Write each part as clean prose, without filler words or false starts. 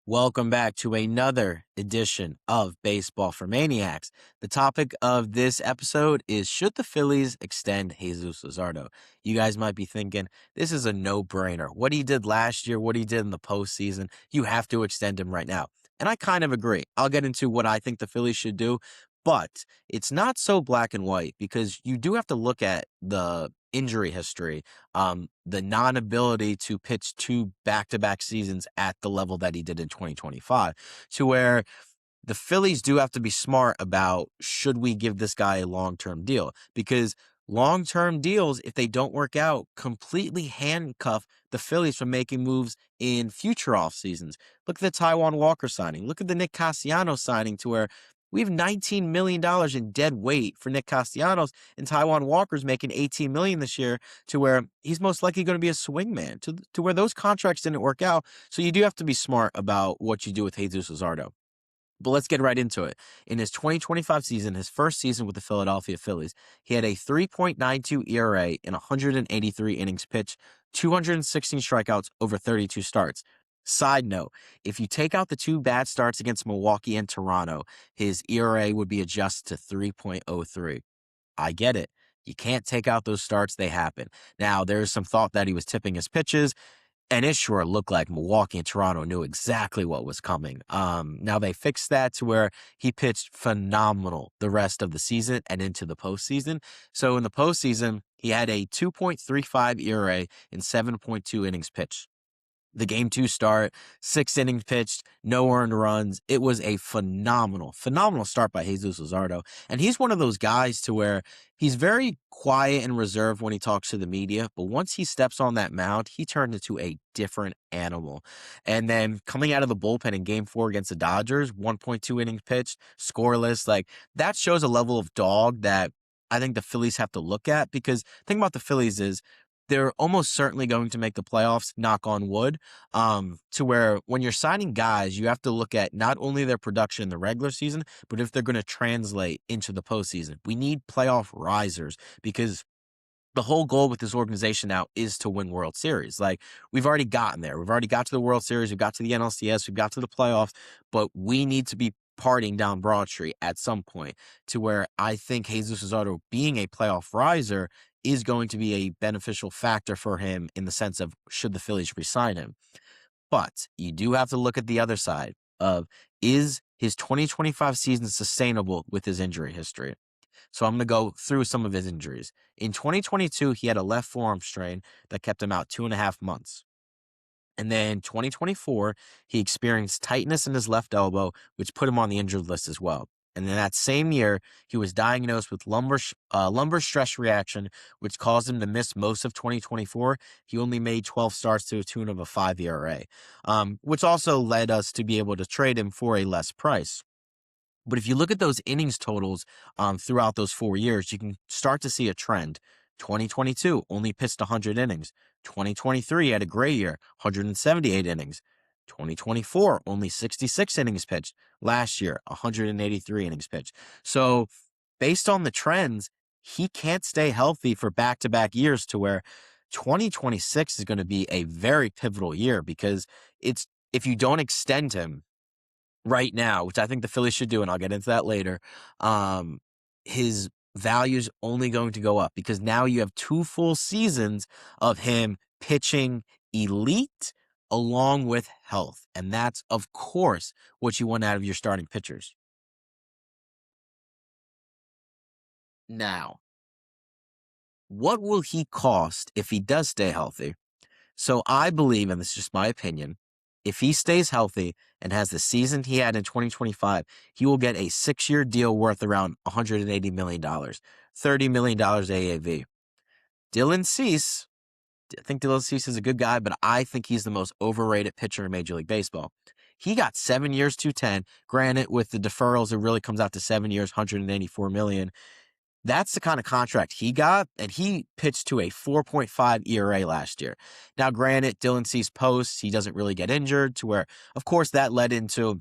Welcome back to another edition of Baseball for Maniacs. The topic of this episode is should the Phillies extend Jesus Luzardo? You guys might be thinking, this is a no-brainer. What he did last year, what he did in the postseason, you have to extend him right now. And I kind of agree. I'll get into what I think the Phillies should do, but it's not so black and white because you do have to look at the injury history, the non-ability to pitch two back-to-back seasons at the level that he did in 2025, to where the Phillies do have to be smart about should we give this guy a long-term deal, because long-term deals, if they don't work out, completely handcuff the Phillies from making moves in future off seasons. Look at the Taiwan Walker signing. Look at the Nick Castellanos signing, to where we have $19 million in dead weight for Nick Castellanos, and Taiwan Walker's making $18 million this year, to where he's most likely going to be a swingman, to where those contracts didn't work out. So you do have to be smart about what you do with Jesus Luzardo. But let's get right into it. In his 2025 season, his first season with the Philadelphia Phillies, he had a 3.92 ERA in 183 innings pitched, 216 strikeouts over 32 starts. Side note, if you take out the two bad starts against Milwaukee and Toronto, his ERA would be adjusted to 3.03. I get it. You can't take out those starts. They happen. Now, there's some thought that he was tipping his pitches. And it sure looked like Milwaukee and Toronto knew exactly what was coming. Now they fixed that to where he pitched phenomenal the rest of the season and into the postseason. So in the postseason, he had a 2.35 ERA in 7.2 innings pitched. The game two start, 6 innings pitched, no earned runs. It was a phenomenal start by Jesus Luzardo. And he's one of those guys to where he's very quiet and reserved when he talks to the media, but once he steps on that mound, he turned into a different animal. And then coming out of the bullpen in game 4 against the Dodgers, 1.2 innings pitched, scoreless, like that shows a level of dog that I think the Phillies have to look at, because the thing about the Phillies is they're almost certainly going to make the playoffs, knock on wood, to where when you're signing guys, you have to look at not only their production in the regular season, but if they're going to translate into the postseason. We need playoff risers, because the whole goal with this organization now is to win World Series. Like, we've already gotten there. We've already got to the World Series. We've got to the NLCS. We've got to the playoffs, but we need to be partying down Broad Street at some point, to where I think Jesus Luzardo being a playoff riser is going to be a beneficial factor for him in the sense of should the Phillies resign him. But you do have to look at the other side of, is his 2025 season sustainable with his injury history? So I'm going to go through some of his injuries. In 2022, he had a left forearm strain that kept him out 2.5 months. And then 2024, he experienced tightness in his left elbow, which put him on the injured list as well. And in that same year, he was diagnosed with lumbar stress reaction, which caused him to miss most of 2024. He only made 12 starts to a tune of a 5 ERA, which also led us to be able to trade him for a less price. But if you look at those innings totals throughout those 4 years, you can start to see a trend. 2022 only pitched 100 innings. 2023 had a great year, 178 innings. 2024 only 66 innings pitched. Last year, 183 innings pitched. So based on the trends, he can't stay healthy for back-to-back years, to where 2026 is going to be a very pivotal year, because it's, if you don't extend him right now, which I think the Phillies should do, and I'll get into that later, his value's only going to go up, because now you have 2 full seasons of him pitching elite along with health. And that's, of course, what you want out of your starting pitchers. Now, what will he cost if he does stay healthy? So I believe, and this is just my opinion, if he stays healthy and has the season he had in 2025, he will get a 6-year deal worth around $180 million, $30 million AAV. Dylan Cease, I think Dylan Cease is a good guy, but I think he's the most overrated pitcher in Major League Baseball. He got 7 years, 210. Granted, with the deferrals, it really comes out to 7 years, $184 million. That's the kind of contract he got, and he pitched to a 4.5 ERA last year. Now, granted, Dylan Cease posts, he doesn't really get injured, to where, of course, that led into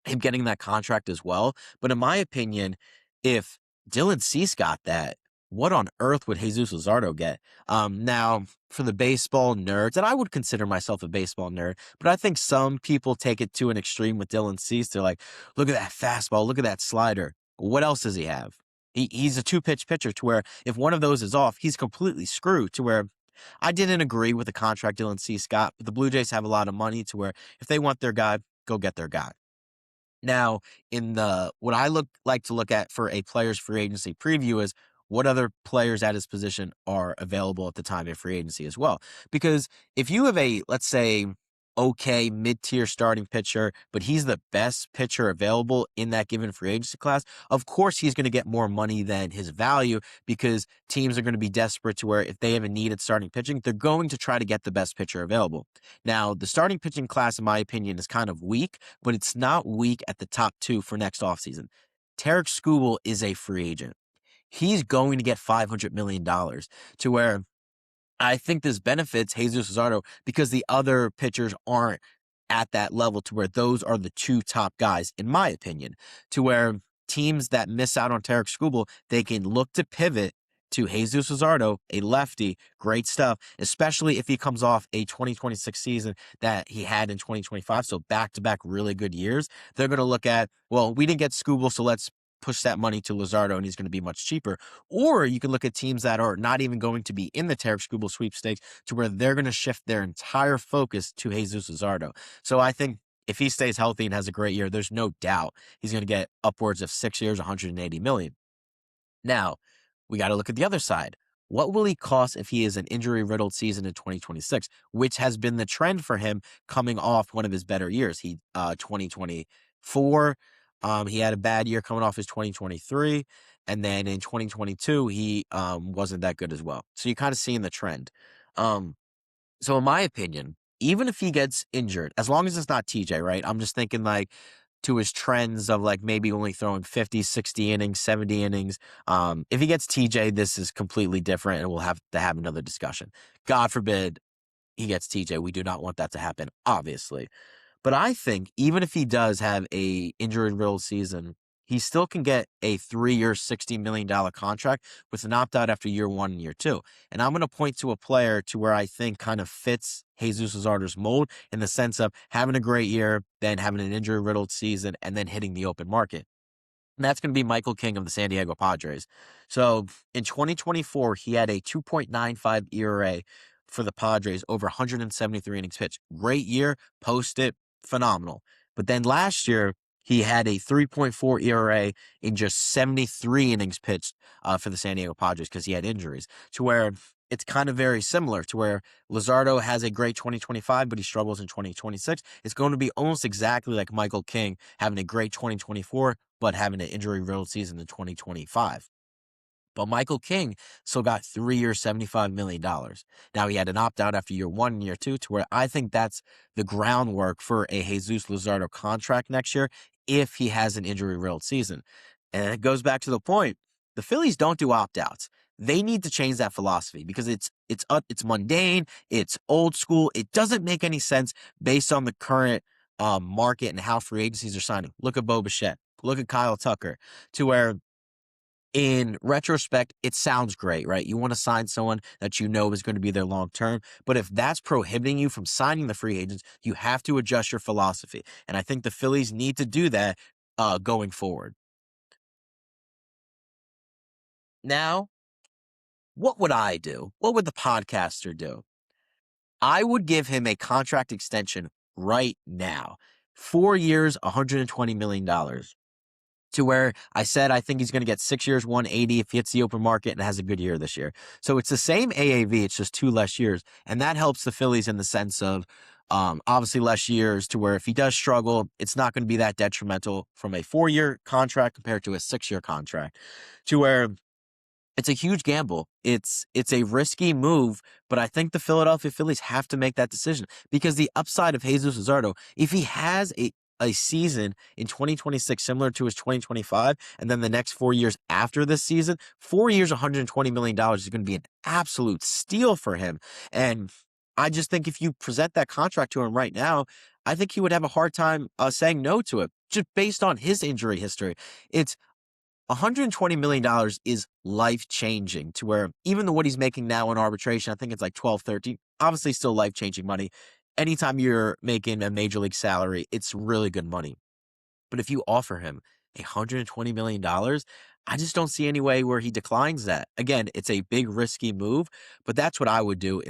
him getting that contract as well. But in my opinion, if Dylan Cease got that, what on earth would Jesus Luzardo get? Now, for the baseball nerds, and I would consider myself a baseball nerd, but I think some people take it to an extreme with Dylan Cease. They're like, look at that fastball, look at that slider. What else does he have? He's a two-pitch pitcher to where if one of those is off, he's completely screwed to where I didn't agree with the contract Dylan Cease got, but the Blue Jays have a lot of money to where if they want their guy, go get their guy. Now, in the what I like to look at for a player's free agency preview is what other players at his position are available at the time of free agency as well. Because if you have a, let's say, okay, mid-tier starting pitcher, but he's the best pitcher available in that given free agency class, of course he's going to get more money than his value because teams are going to be desperate to where if they have a need at starting pitching, they're going to try to get the best pitcher available. Now, the starting pitching class, in my opinion, is kind of weak, but it's not weak at the top two for next offseason. Tarek Skubal is a free agent. He's going to get $500 million to where I think this benefits Jesus Luzardo because the other pitchers aren't at that level to where those are the two top guys, in my opinion, to where teams that miss out on Tarek Skubal, they can look to pivot to Jesus Luzardo, a lefty, great stuff, especially if he comes off a 2026 season that he had in 2025, so back-to-back really good years. They're going to look at, well, we didn't get Skubal, so let's push that money to Luzardo and he's going to be much cheaper. Or you can look at teams that are not even going to be in the Tarek Skubal sweepstakes to where they're going to shift their entire focus to Jesus Luzardo. So I think if he stays healthy and has a great year, there's no doubt he's going to get upwards of 6 years, 180 million. Now, we got to look at the other side. What will he cost if he is an injury-riddled season in 2026, which has been the trend for him coming off one of his better years? 2024, he had a bad year coming off his 2023, and then in 2022, he wasn't that good as well. So you're kind of seeing the trend. So in my opinion, even if he gets injured, as long as it's not TJ, right? I'm just thinking like to his trends of like maybe only throwing 50, 60 innings, 70 innings. If he gets TJ, this is completely different and we'll have to have another discussion. God forbid he gets TJ. We do not want that to happen, obviously. But I think even if he does have a injury-riddled season, he still can get a 3-year, $60 million contract with an opt-out after year 1 and year 2. And I'm going to point to a player to where I think kind of fits Jesus Luzardo's mold in the sense of having a great year, then having an injury-riddled season, and then hitting the open market. And that's going to be Michael King of the San Diego Padres. So in 2024, he had a 2.95 ERA for the Padres over 173 innings pitched. Great year, post it, phenomenal. But then last year, he had a 3.4 ERA in just 73 innings pitched for the San Diego Padres because he had injuries, to where it's kind of very similar to where Luzardo has a great 2025, but he struggles in 2026. It's going to be almost exactly like Michael King having a great 2024, but having an injury-riddled season in 2025. But Michael King still got 3 years, $75 million. Now, he had an opt-out after year 1 and year 2 to where I think that's the groundwork for a Jesus Luzardo contract next year if he has an injury-riddled season. And it goes back to the point, the Phillies don't do opt-outs. They need to change that philosophy because it's mundane, it's old school, it doesn't make any sense based on the current market and how free agencies are signing. Look at Bo Bichette, look at Kyle Tucker, to where in retrospect, it sounds great, right? You want to sign someone that you know is going to be there long term. But if that's prohibiting you from signing the free agents, you have to adjust your philosophy. And I think the Phillies need to do that going forward. Now, what would I do? What would the podcaster do? I would give him a contract extension right now. 4 years, $120 million. To where I said I think he's going to get 6 years, 180 if he hits the open market and has a good year this year. So it's the same AAV, it's just 2 less years. And that helps the Phillies in the sense of obviously less years to where if he does struggle, it's not going to be that detrimental from a 4-year contract compared to a 6-year contract. To where it's a huge gamble. It's a risky move, but I think the Philadelphia Phillies have to make that decision because the upside of Jesus Luzardo, if he has a season in 2026 similar to his 2025, and then the next 4 years after this season, 4 years, $120 million is going to be an absolute steal for him. And I just think if you present that contract to him right now, I think he would have a hard time saying no to it, just based on his injury history. It's $120 million is life changing to where even what he's making now in arbitration, I think it's like 12, 13, obviously still life changing money. Anytime you're making a major league salary, it's really good money. But if you offer him $120 million, I just don't see any way where he declines that. Again, it's a big risky move, but that's what I would do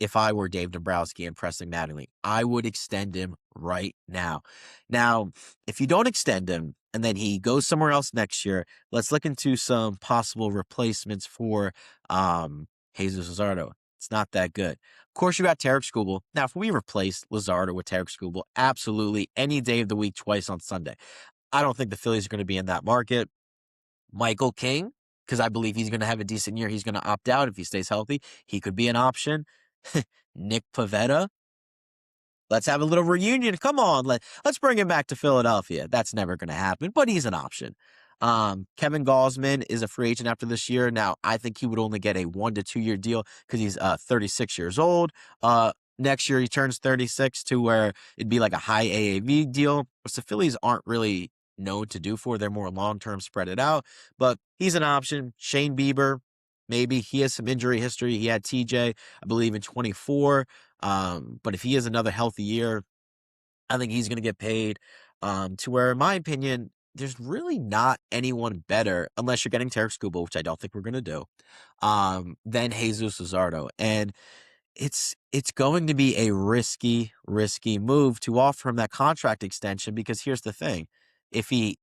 if I were Dave Dombrowski and Preston Mattingly. I would extend him right now. Now, if you don't extend him and then he goes somewhere else next year, let's look into some possible replacements for Jesus Luzardo. It's not that good. Of course, you got Tarek Skubal. Now, if we replace Luzardo with Tarek Skubal, absolutely any day of the week, twice on Sunday. I don't think the Phillies are going to be in that market. Michael King, because I believe he's going to have a decent year. He's going to opt out if he stays healthy. He could be an option. Nick Pivetta. Let's have a little reunion. Come on, let's bring him back to Philadelphia. That's never going to happen, but he's an option. Kevin Gausman is a free agent after this year. Now, I think he would only get a 1 to 2 year deal because he's 36 years old. Next year, he turns 36 to where it'd be like a high AAV deal, which the Phillies aren't really known to do for. They're more long-term, spread it out, but he's an option. Shane Bieber, maybe. He has some injury history. He had TJ, I believe, in 24. But if he has another healthy year, I think he's going to get paid to where, in my opinion, there's really not anyone better, unless you're getting Tarek Skubal, which I don't think we're going to do, than Jesus Luzardo. And it's going to be a risky move to offer him that contract extension because here's the thing. If he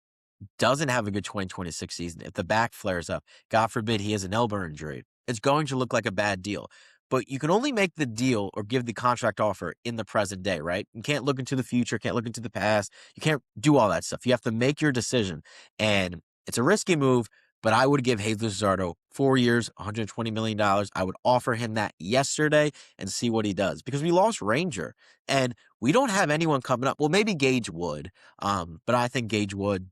doesn't have a good 2026 season, if the back flares up, God forbid he has an elbow injury, it's going to look like a bad deal. But you can only make the deal or give the contract offer in the present day, right? You can't look into the future, can't look into the past. You can't do all that stuff. You have to make your decision. And it's a risky move, but I would give Jesus Luzardo 4 years, $120 million. I would offer him that yesterday and see what he does because we lost Ranger and we don't have anyone coming up. Well, maybe Gage Wood, but I think Gage Wood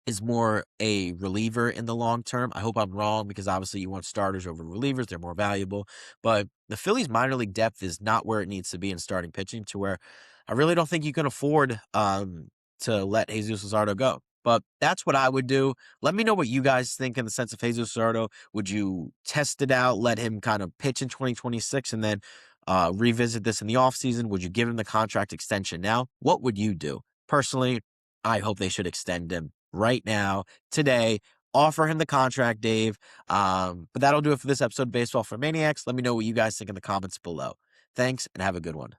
is more a reliever in the long term. I hope I'm wrong because obviously you want starters over relievers. They're more valuable. But the Phillies minor league depth is not where it needs to be in starting pitching to where I really don't think you can afford to let Jesus Luzardo go. But that's what I would do. Let me know what you guys think in the sense of Jesus Luzardo. Would you test it out, let him kind of pitch in 2026 and then revisit this in the offseason? Would you give him the contract extension now? What would you do? Personally, I hope they should extend him right now, today. Offer him the contract, Dave. But that'll do it for this episode of Baseball for Maniacs. Let me know what you guys think in the comments below. Thanks, and have a good one.